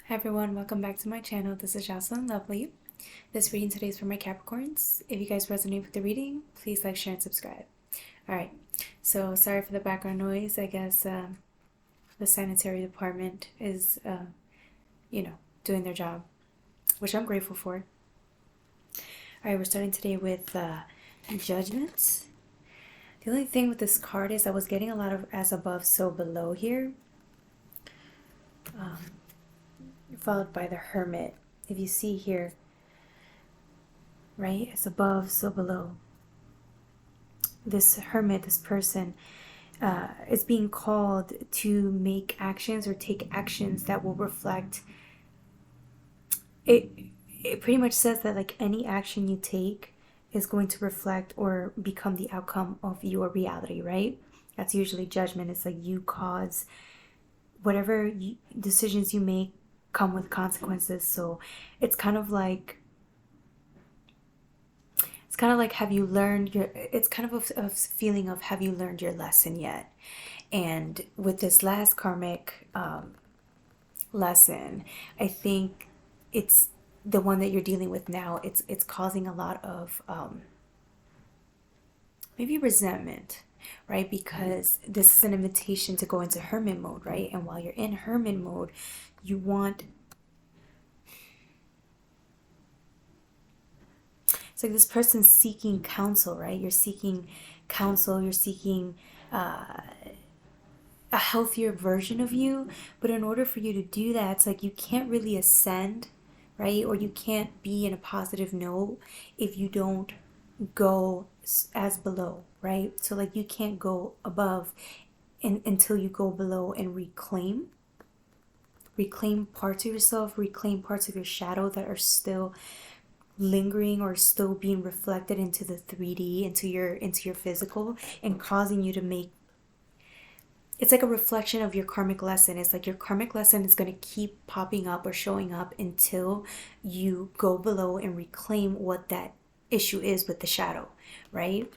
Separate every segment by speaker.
Speaker 1: Hi everyone, welcome back to my channel. This is Jocelyn Lovely. This reading today is for my Capricorns. If you guys resonate with the reading, please like, share, and subscribe. Alright, so sorry for the background noise. I guess the sanitary department is, doing their job, which I'm grateful for. Alright, we're starting today with Judgment. The only thing with this card is I was getting a lot of as above, so below here. Followed by the Hermit. If you see here, right, as above, so below. This Hermit, this person, is being called to make actions or take actions that will reflect. It pretty much says that like any action you take is going to reflect or become the outcome of your reality, right? That's usually Judgment. It's like you cause whatever decisions you make come with consequences. So it's kind of like have you learned your, it's kind of a feeling of have you learned your lesson yet? And with this last karmic lesson, I think it's the one that you're dealing with now. It's causing a lot of maybe resentment, right? Because this is an invitation to go into hermit mode, right? And while you're in hermit mode, you want, it's like this person's seeking counsel, right? You're seeking counsel, you're seeking a healthier version of you. But in order for you to do that, it's like you can't really ascend, right? Or you can't be in a positive note if you don't go as below, right? So like you can't go above until you go below and reclaim parts of yourself, reclaim parts of your shadow that are still lingering or still being reflected into the 3D, into your physical, and causing you to make, it's like a reflection of your karmic lesson. It's like your karmic lesson is going to keep popping up or showing up until you go below and reclaim what that issue is with the shadow, right?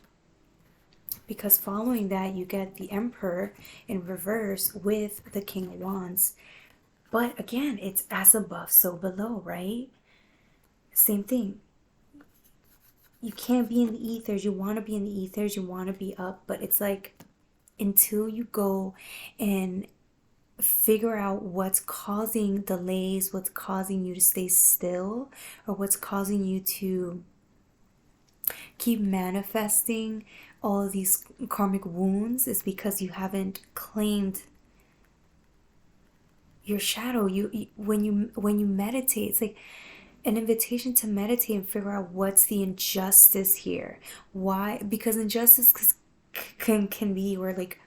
Speaker 1: Because following that, you get the Emperor in reverse with the King of Wands. But again, it's as above, so below, right? Same thing. You can't be in the ethers. You want to be in the ethers. You want to be up. But it's like until you go and figure out what's causing delays, what's causing you to stay still, or what's causing you to keep manifesting all of these karmic wounds, is because you haven't claimed your shadow. When you meditate, it's like an invitation to meditate and figure out what's the injustice here. Why? Because injustice can be where like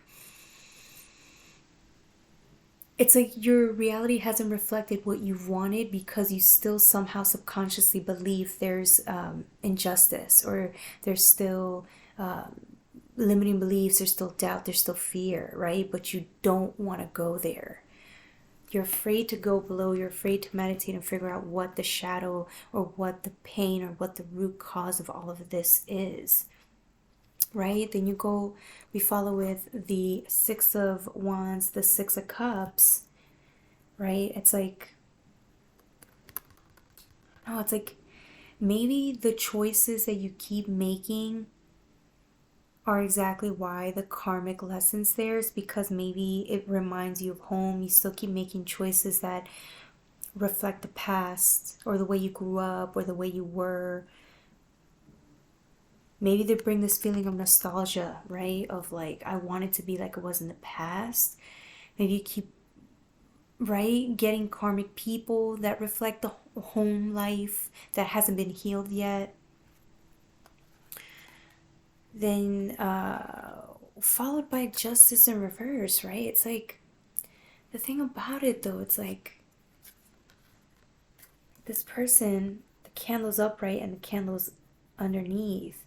Speaker 1: it's like your reality hasn't reflected what you've wanted because you still somehow subconsciously believe there's injustice, or there's still limiting beliefs, there's still doubt, there's still fear, right? But you don't want to go there. You're afraid to go below. You're afraid to meditate and figure out what the shadow or what the pain or what the root cause of all of this is, right? Then we follow with the Six of Wands, the Six of Cups, right? It's like, oh, it's like maybe the choices that you keep making are exactly why the karmic lessons there is, because maybe it reminds you of home. You still keep making choices that reflect the past or the way you grew up or the way you were. Maybe they bring this feeling of nostalgia, right? Of like, I want it to be like it was in the past. Maybe you keep, right, getting karmic people that reflect the home life that hasn't been healed yet. Then followed by justice in reverse, right? It's like, the thing about it though, it's like this person, the candle's upright and the candle's underneath.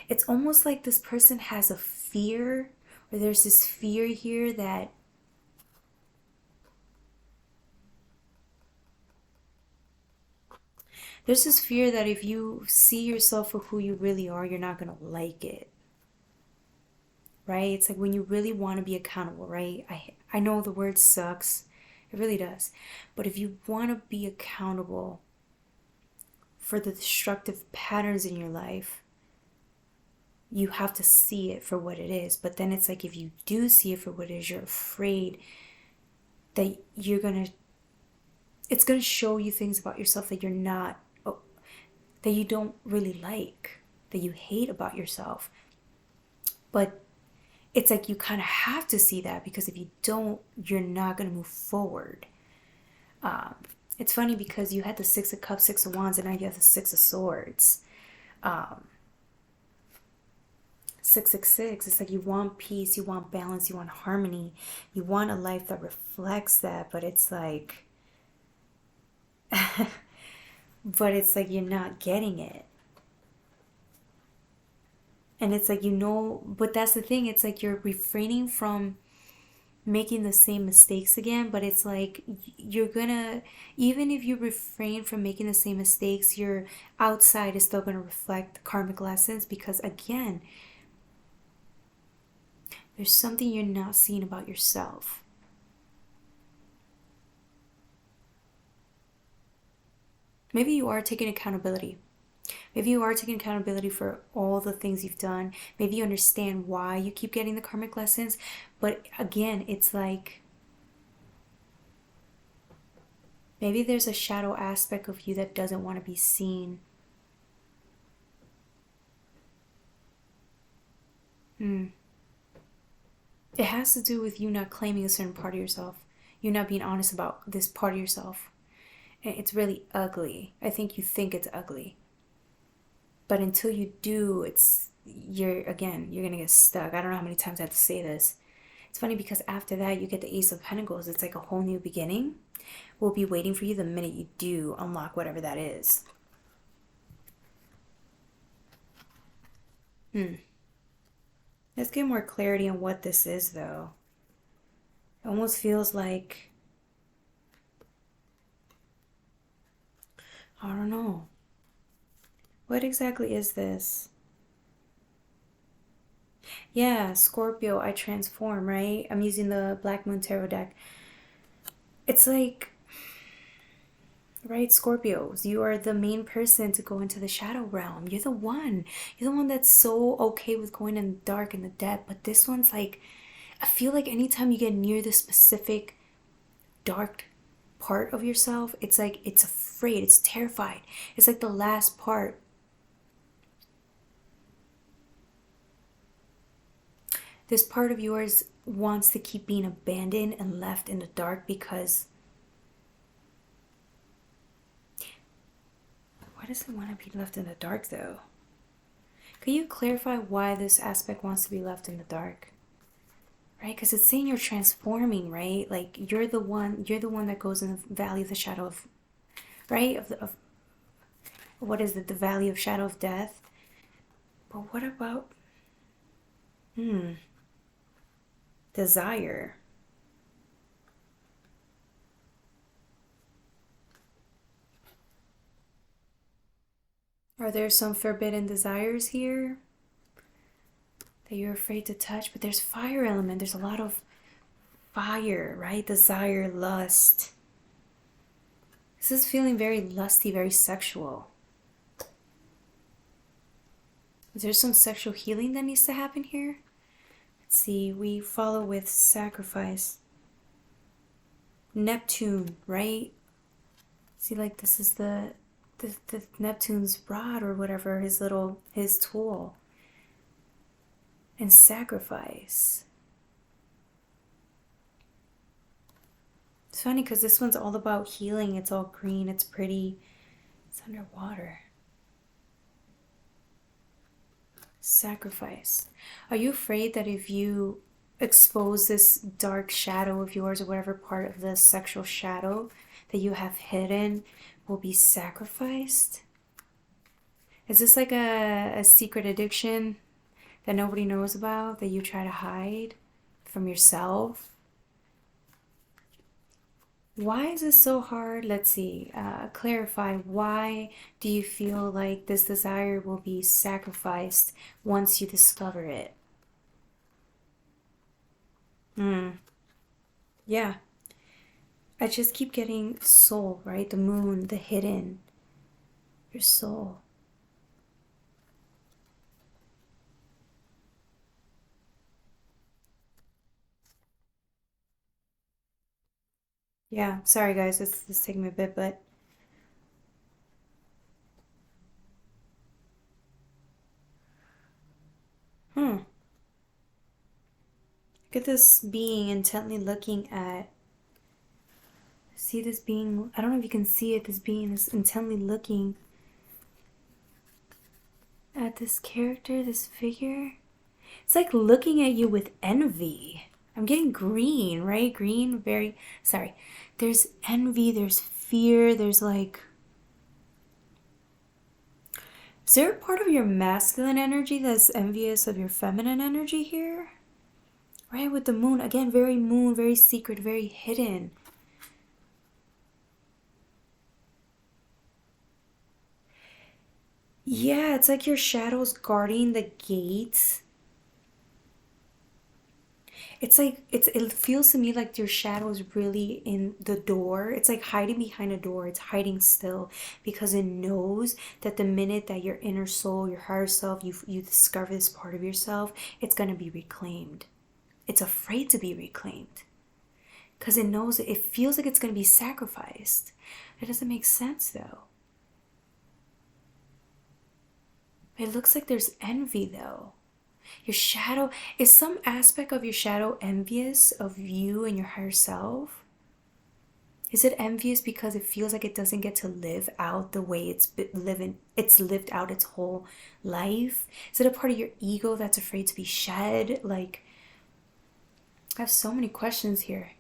Speaker 1: It's almost like this person has a fear, or there's this fear here that there's this fear that if you see yourself for who you really are, you're not going to like it. Right? It's like when you really want to be accountable, right? I know the word sucks, It really does. But if you want to be accountable for the destructive patterns in your life, you have to see it for what it is. But then it's like, if you do see it for what it is, you're afraid that it's gonna show you things about yourself that you're not, that you don't really like, that you hate about yourself. But it's like, you kind of have to see that, because if you don't, you're not gonna move forward. It's funny because you had the Six of Cups, Six of Wands, and now you have the Six of Swords. 666, it's like, you want peace, you want balance, you want harmony, you want a life that reflects that, but it's like but it's like, you're not getting it. And it's like, but that's the thing, it's like, you're refraining from making the same mistakes again. But it's like, you're gonna, even if you refrain from making the same mistakes, your outside is still gonna reflect karmic lessons, because again, there's something you're not seeing about yourself. Maybe you are taking accountability. Maybe you are taking accountability for all the things you've done. Maybe you understand why you keep getting the karmic lessons. But again, it's like, maybe there's a shadow aspect of you that doesn't want to be seen. It has to do with you not claiming a certain part of yourself. You not being honest about this part of yourself. And it's really ugly. I think you think it's ugly. But until you do, you're gonna get stuck. I don't know how many times I have to say this. It's funny because after that, you get the Ace of Pentacles. It's like a whole new beginning will be waiting for you the minute you do unlock whatever that is. Let's get more clarity on what this is, though. It almost feels like, I don't know. What exactly is this? Yeah, Scorpio, I transform, right? I'm using the Black Moon Tarot deck. It's like, right, Scorpios, you are the main person to go into the shadow realm. You're the one. You're the one that's so okay with going in the dark and the depth. But this one's like, I feel like anytime you get near the specific dark part of yourself, it's like, it's afraid, it's terrified. It's like the last part. This part of yours wants to keep being abandoned and left in the dark, because why does it want to be left in the dark, though? Can you clarify why this aspect wants to be left in the dark? Right? Because it's saying you're transforming, right? Like, you're the one that goes in the valley of the shadow of, right? Of what is it? The valley of shadow of death. But what about desire? Are there some forbidden desires here that you're afraid to touch? But there's fire element. There's a lot of fire, right? Desire, lust. This is feeling very lusty, very sexual. Is there some sexual healing that needs to happen here? Let's see. We follow with sacrifice. Neptune, right? See, like, this is the Neptune's rod or whatever, his tool. And sacrifice. It's funny because this one's all about healing. It's all green, it's pretty, it's underwater. Sacrifice. Are you afraid that if you expose this dark shadow of yours, or whatever part of the sexual shadow that you have hidden, will be sacrificed? Is this like a secret addiction that nobody knows about, that you try to hide from yourself? Why is this so hard? Let's see. Clarify, why do you feel like this desire will be sacrificed once you discover it? Yeah. I just keep getting soul, right? The moon, the hidden, your soul. Yeah, sorry guys, this is taking me a bit, but hmm. Look at this being intently looking at. See this being, I don't know if you can see it, this being is intently looking at this character, this figure. It's like looking at you with envy. I'm getting green, right? Green, very, sorry. There's envy, there's fear, there's like, is there a part of your masculine energy that's envious of your feminine energy here? Right, with the moon, very secret, very hidden. Yeah, it's like your shadow's guarding the gates. It's like it feels to me like your shadow is really in the door. It's like hiding behind a door. It's hiding still because it knows that the minute that your inner soul, your higher self, you discover this part of yourself, it's gonna be reclaimed. It's afraid to be reclaimed because it knows it feels like it's gonna be sacrificed. It doesn't make sense though. It looks like there's envy though. Your shadow, is some aspect of your shadow envious of you and your higher self? Is it envious because it feels like it doesn't get to live out the way it's lived out its whole life? Is it a part of your ego that's afraid to be shed? Like, I have so many questions here.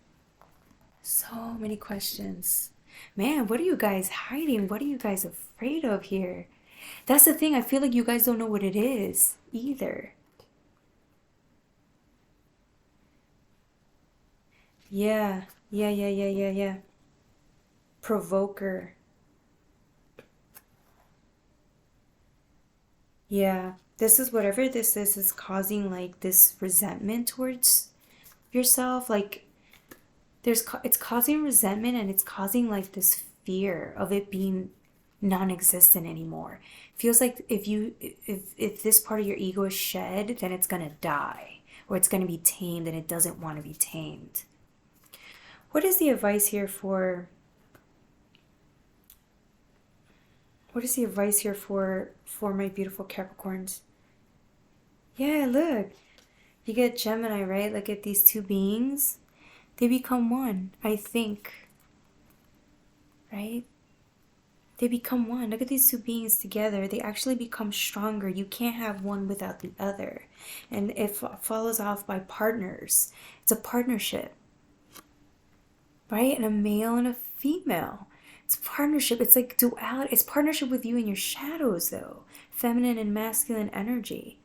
Speaker 1: So many questions. Man, what are you guys hiding? What are you guys afraid of here? That's the thing. I feel like you guys don't know what it is either. Yeah, yeah. Provoker. Yeah. This is whatever this is causing like this resentment towards yourself. Like it's causing resentment and it's causing like this fear of it being non-existent anymore. Feels like if this part of your ego is shed, then it's gonna die or it's gonna be tamed and it doesn't want to be tamed. What is the advice here for what is the advice here for my beautiful Capricorns? Yeah, look. You get Gemini, right? Look at these two beings. They become one, I think. Right? They become one. Look at these two beings together. They actually become stronger. You can't have one without the other. And it follows off by partners. It's a partnership, right? And a male and a female. It's partnership. It's like duality. It's partnership with you and your shadows, though. Feminine and masculine energy.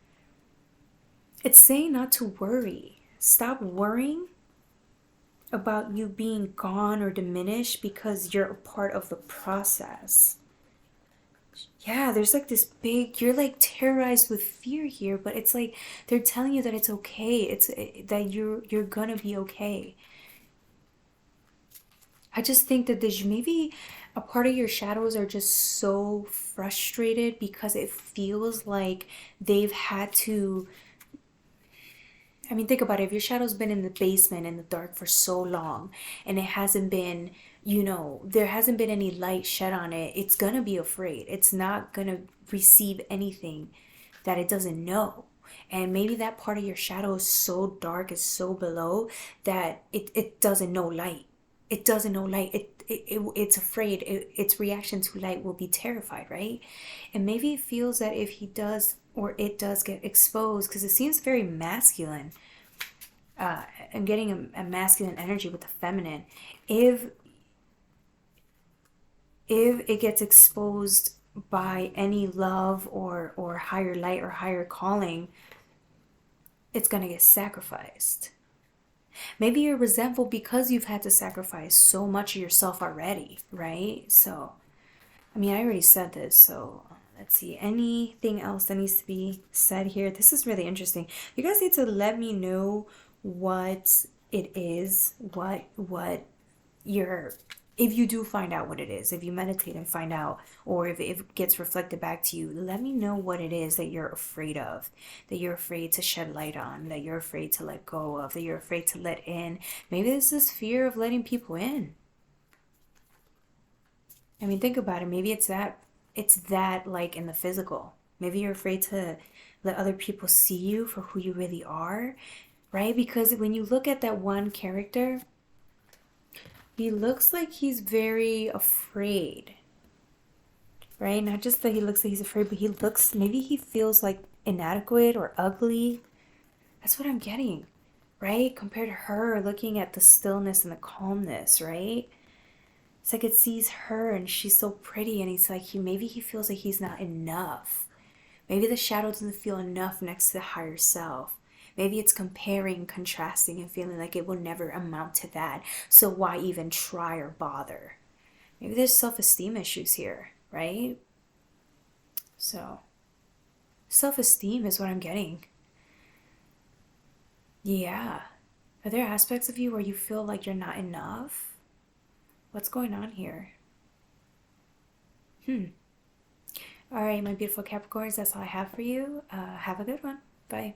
Speaker 1: It's saying not to worry. Stop worrying about you being gone or diminished because you're a part of the process. Yeah, there's like this big, you're like terrorized with fear here, but it's like they're telling you that it's okay. That you're gonna be okay. I just think that there's maybe a part of your shadows are just so frustrated because it feels like they've had to. I mean, think about it. If your shadow's been in the basement in the dark for so long and it hasn't been, there hasn't been any light shed on it, it's gonna be afraid. It's not gonna receive anything that it doesn't know. And maybe that part of your shadow is so dark, is so below that it doesn't know light. It doesn't know light. It's afraid. Its reaction to light will be terrified, right? And maybe it feels that if he does or it does get exposed, because it seems very masculine. I'm getting a masculine energy with the feminine. If if it gets exposed by any love or higher light or higher calling, it's gonna get sacrificed. Maybe you're resentful because you've had to sacrifice so much of yourself already, right? So, I mean, I already said this, so let's see. Anything else that needs to be said here? This is really interesting. You guys need to let me know what it is, what you're if you do find out what it is, if you meditate and find out, or if it gets reflected back to you, let me know what it is that you're afraid of, that you're afraid to shed light on, that you're afraid to let go of, that you're afraid to let in. Maybe this is fear of letting people in. I mean, think about it. Maybe it's that like in the physical. Maybe you're afraid to let other people see you for who you really are, right? Because when you look at that one character, he looks like he's very afraid, right? Not just that he looks like he's afraid, but he looks, maybe he feels like inadequate or ugly. That's what I'm getting, right? Compared to her, looking at the stillness and the calmness, right? It's like it sees her and she's so pretty, and he's like, maybe he feels like he's not enough. Maybe the shadow doesn't feel enough next to the higher self. Maybe it's comparing, contrasting, and feeling like it will never amount to that. So why even try or bother? Maybe there's self esteem issues here, right? So, self esteem is what I'm getting. Yeah. Are there aspects of you where you feel like you're not enough? What's going on here? All right, my beautiful Capricorns, that's all I have for you. Have a good one. Bye.